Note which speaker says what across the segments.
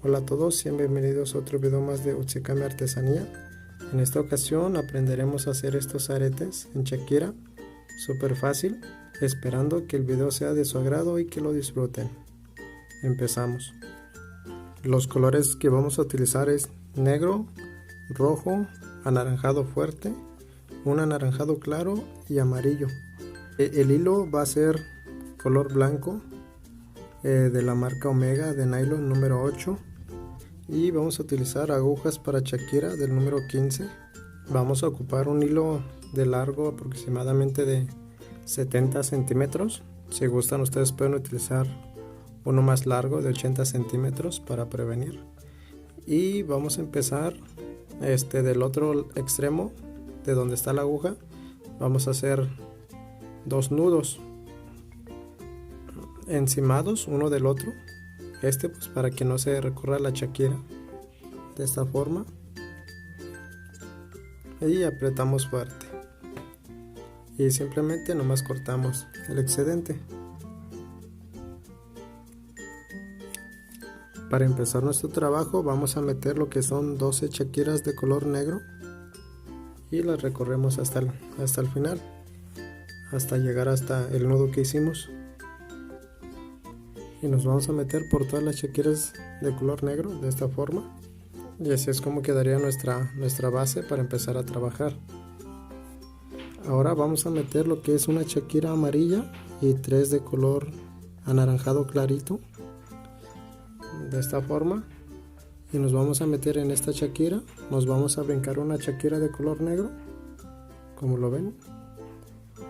Speaker 1: Hola a todos y bienvenidos a otro video más de Utsikami Artesanía. En esta ocasión aprenderemos a hacer estos aretes en Shakira, súper fácil, esperando que el video sea de su agrado y que lo disfruten. Empezamos. Los colores que vamos a utilizar es negro, rojo, anaranjado fuerte, un anaranjado claro y amarillo. El hilo va a ser color blanco de la marca Omega de nylon número 8 y vamos a utilizar agujas para Shakira del número 15. Vamos a ocupar un hilo de largo aproximadamente de 70 centímetros. Si gustan, ustedes pueden utilizar uno más largo de 80 centímetros para prevenir. Y vamos a empezar del otro extremo de donde está la aguja. Vamos a hacer dos nudos encimados uno del otro, pues para que no se recorra la Shakira, de esta forma, y apretamos fuerte y simplemente nomás cortamos el excedente. Para empezar nuestro trabajo vamos a meter lo que son 12 Shakiras de color negro y las recorremos hasta el final, hasta llegar hasta el nudo que hicimos. Y nos vamos a meter por todas las Shakiras de color negro de esta forma, y así es como quedaría nuestra base para empezar a trabajar. Ahora vamos a meter lo que es una Shakira amarilla y 3 de color anaranjado clarito de esta forma, y nos vamos a meter en esta Shakira. Nos vamos a brincar una Shakira de color negro, como lo ven,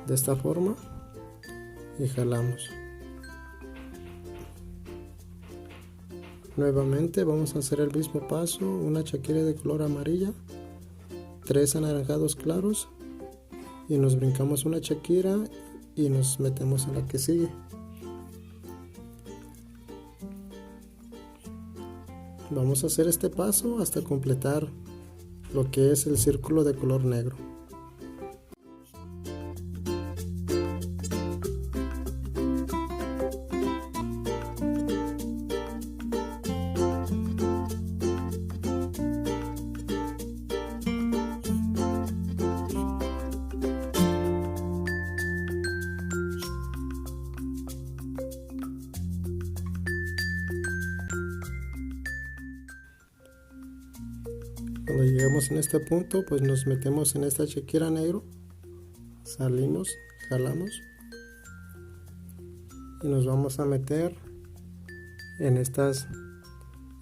Speaker 1: de esta forma, y jalamos. Nuevamente vamos a hacer el mismo paso, una Shakira de color amarilla, 3 anaranjados claros, y nos brincamos una Shakira y nos metemos en la que sigue. Vamos a hacer este paso hasta completar lo que es el círculo de color negro. Cuando lleguemos en este punto, pues nos metemos en esta Shakira negro, salimos, jalamos y nos vamos a meter en estas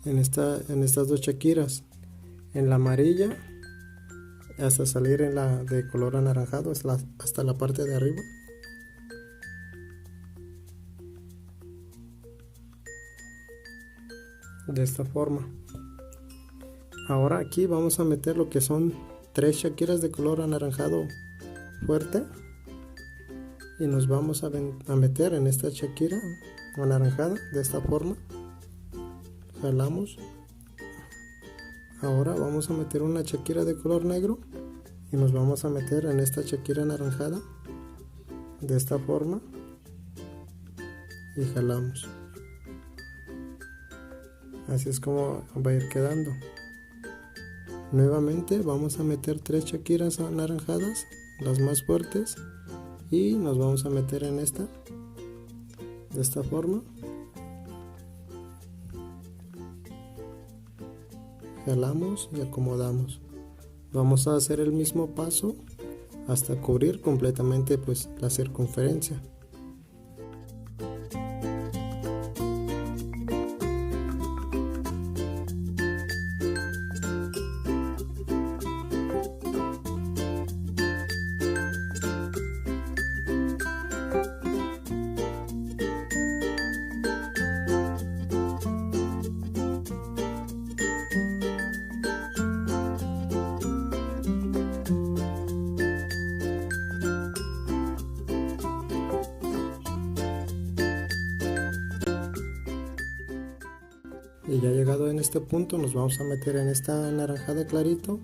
Speaker 1: dos Shakiras, en la amarilla hasta salir en la de color anaranjado hasta la parte de arriba. De esta forma. Ahora aquí vamos a meter lo que son 3 Shakiras de color anaranjado fuerte y nos vamos a meter en esta Shakira anaranjada de esta forma. Jalamos. Ahora vamos a meter una Shakira de color negro y nos vamos a meter en esta Shakira anaranjada de esta forma y jalamos. Así es como va a ir quedando. Nuevamente vamos a meter 3 Shakiras anaranjadas, las más fuertes, y nos vamos a meter en esta de esta forma. Jalamos y acomodamos. Vamos a hacer el mismo paso hasta cubrir completamente pues la circunferencia. Y ya llegado en este punto nos vamos a meter en esta naranjada clarito,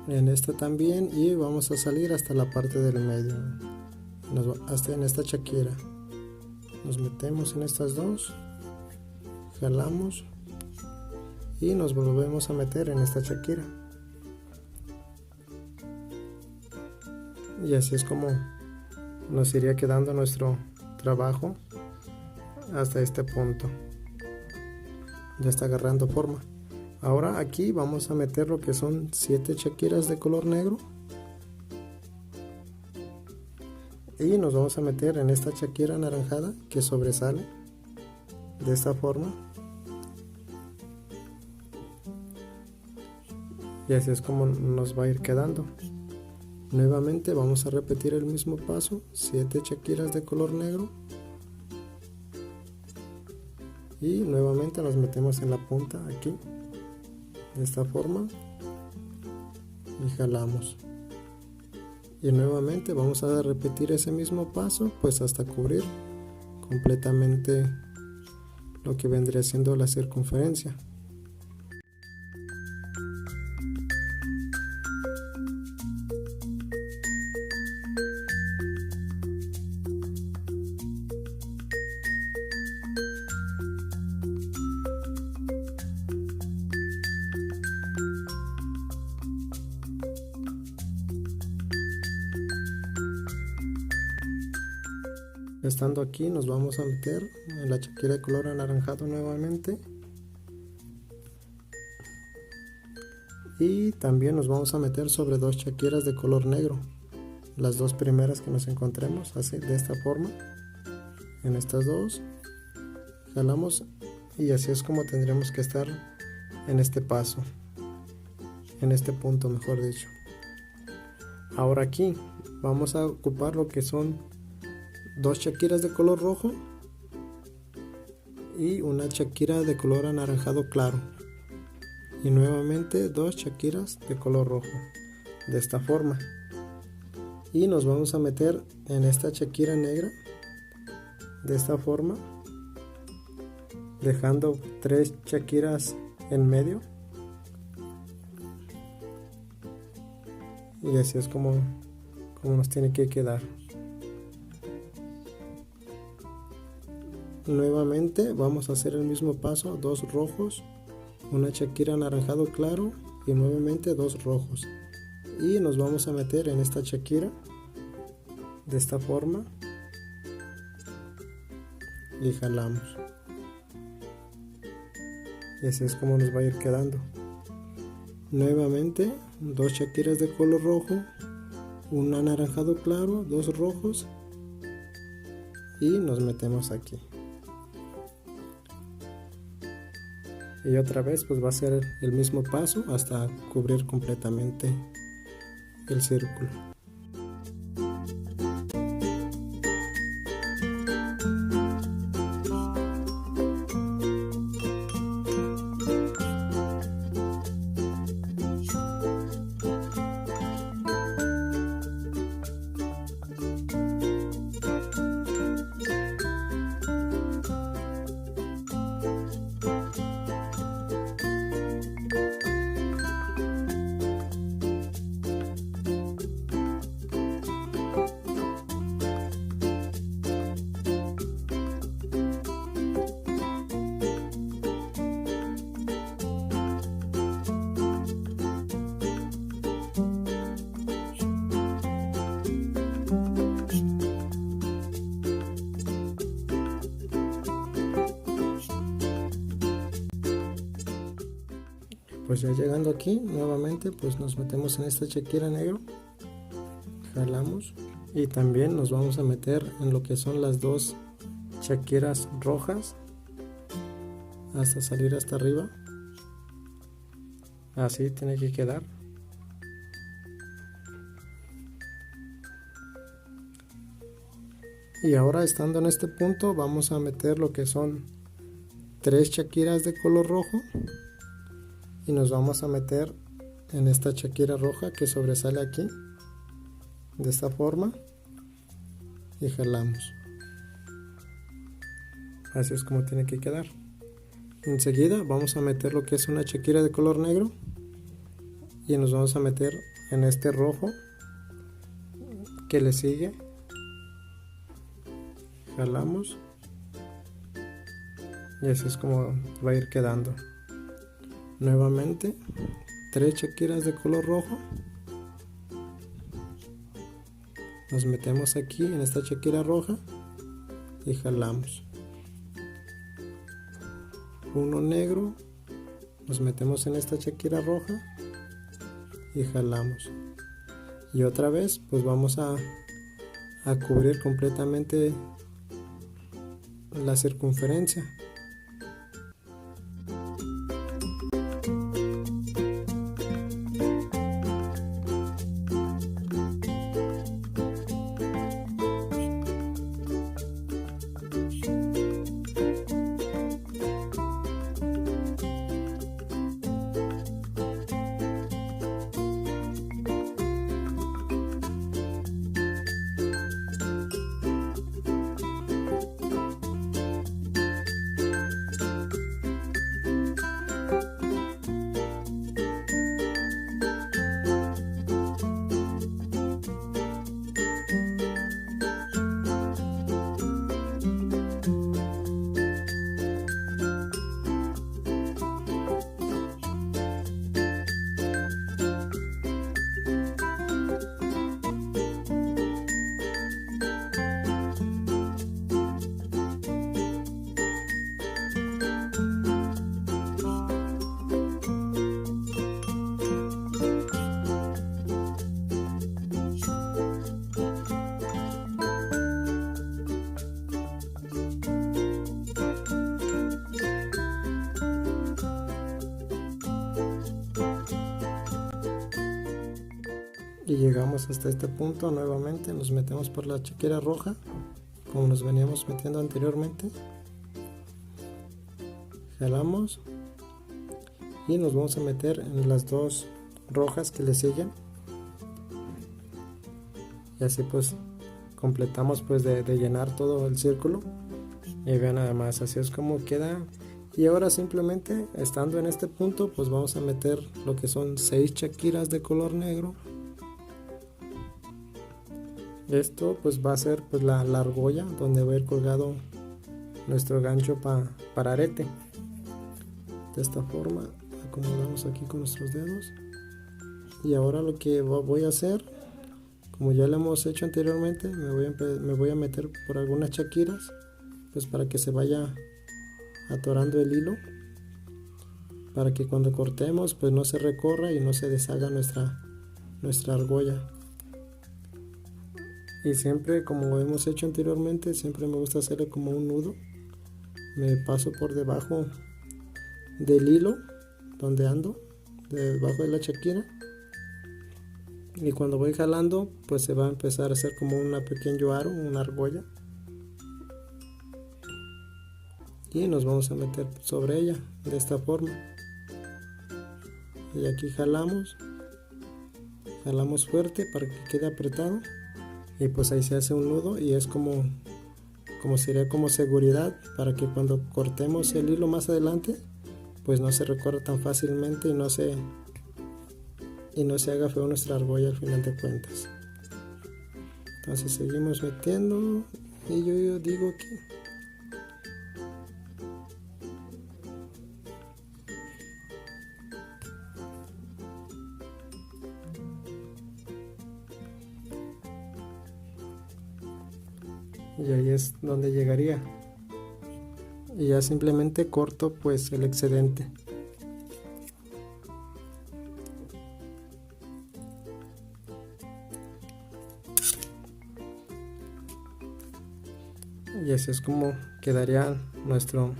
Speaker 1: en esta también, y vamos a salir hasta la parte del medio, hasta en esta Shakira. Nos metemos en estas dos, jalamos y nos volvemos a meter en esta Shakira. Y así es como nos iría quedando nuestro trabajo hasta este punto. Ya está agarrando forma. Ahora aquí vamos a meter lo que son 7 Shakiras de color negro. Y nos vamos a meter en esta Shakira anaranjada que sobresale de esta forma. Y así es como nos va a ir quedando. Nuevamente vamos a repetir el mismo paso, 7 Shakiras de color negro. Y nuevamente nos metemos en la punta aquí, de esta forma. Y jalamos. Y nuevamente vamos a repetir ese mismo paso, pues hasta cubrir completamente lo que vendría siendo la circunferencia. Estando aquí nos vamos a meter en la Shakira de color anaranjado nuevamente. Y también nos vamos a meter sobre 2 Shakiras de color negro. Las dos primeras que nos encontremos, así de esta forma. En estas dos. Jalamos y así es como tendremos que estar en este paso. En este punto, mejor dicho. Ahora aquí vamos a ocupar lo que son 2 Shakiras de color rojo y una Shakira de color anaranjado claro, y nuevamente 2 Shakiras de color rojo de esta forma, y nos vamos a meter en esta Shakira negra de esta forma, dejando 3 Shakiras en medio, y así es como nos tiene que quedar. Nuevamente vamos a hacer el mismo paso, 2 rojos, una Shakira anaranjado claro y nuevamente 2 rojos, y nos vamos a meter en esta Shakira de esta forma y jalamos, y así es como nos va a ir quedando. Nuevamente 2 Shakiras de color rojo, un anaranjado claro, 2 rojos, y nos metemos aquí. Y otra vez pues va a ser el mismo paso hasta cubrir completamente el círculo. Pues ya llegando aquí nuevamente pues nos metemos en esta Shakira negro, jalamos y también nos vamos a meter en lo que son las 2 Shakiras rojas hasta salir hasta arriba. Así tiene que quedar. Y ahora estando en este punto vamos a meter lo que son 3 Shakiras de color rojo. Y nos vamos a meter en esta Shakira roja que sobresale aquí de esta forma y jalamos. Así es como tiene que quedar. Enseguida vamos a meter lo que es una Shakira de color negro y nos vamos a meter en este rojo que le sigue, jalamos y así es como va a ir quedando. Nuevamente 3 chaquiras de color rojo. Nos metemos aquí en esta chaquira roja y jalamos. Uno negro, nos metemos en esta chaquira roja y jalamos. Y otra vez pues vamos a cubrir completamente la circunferencia. Y llegamos hasta este punto. Nuevamente nos metemos por la chaquira roja como nos veníamos metiendo anteriormente, jalamos y nos vamos a meter en las dos rojas que le siguen, y así pues completamos pues de llenar todo el círculo. Y vean nada más, así es como queda. Y ahora simplemente estando en este punto pues vamos a meter lo que son 6 chaquiras de color negro. Esto pues va a ser pues la argolla donde va a ir colgado nuestro gancho para arete. De esta forma acomodamos aquí con nuestros dedos. Y ahora lo que voy a hacer, como ya lo hemos hecho anteriormente, me voy a meter por algunas chaquiras pues para que se vaya atorando el hilo, para que cuando cortemos pues no se recorra y no se deshaga nuestra argolla. Y siempre, como hemos hecho anteriormente, siempre me gusta hacerle como un nudo. Me paso por debajo del hilo donde ando, debajo de la chaquira, y cuando voy jalando pues se va a empezar a hacer como un pequeño aro, una argolla, y nos vamos a meter sobre ella de esta forma. Y aquí jalamos fuerte para que quede apretado, y pues ahí se hace un nudo, y es como sería como seguridad para que cuando cortemos el hilo más adelante pues no se recorra tan fácilmente y no se haga feo nuestra argolla al final de cuentas. Entonces seguimos metiendo, y yo digo que y ahí es donde llegaría, y ya simplemente corto pues el excedente. Y así es como quedaría nuestro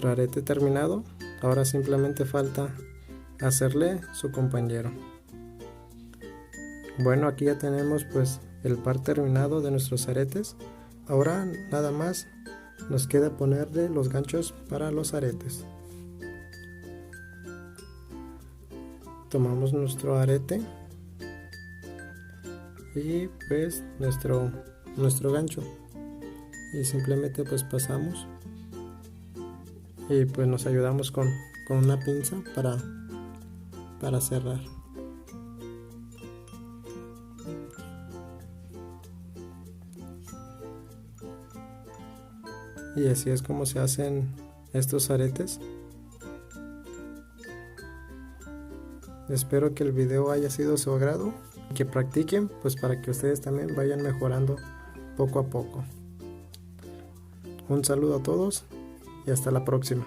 Speaker 1: arete terminado. Ahora simplemente falta hacerle su compañero. Bueno, aquí ya tenemos pues el par terminado de nuestros aretes. Ahora nada más nos queda ponerle los ganchos para los aretes. Tomamos nuestro arete y pues nuestro gancho, y simplemente pues pasamos y pues nos ayudamos con una pinza para cerrar. Y así es como se hacen estos aretes. Espero que el video haya sido de su agrado, que practiquen pues para que ustedes también vayan mejorando poco a poco. Un saludo a todos y hasta la próxima.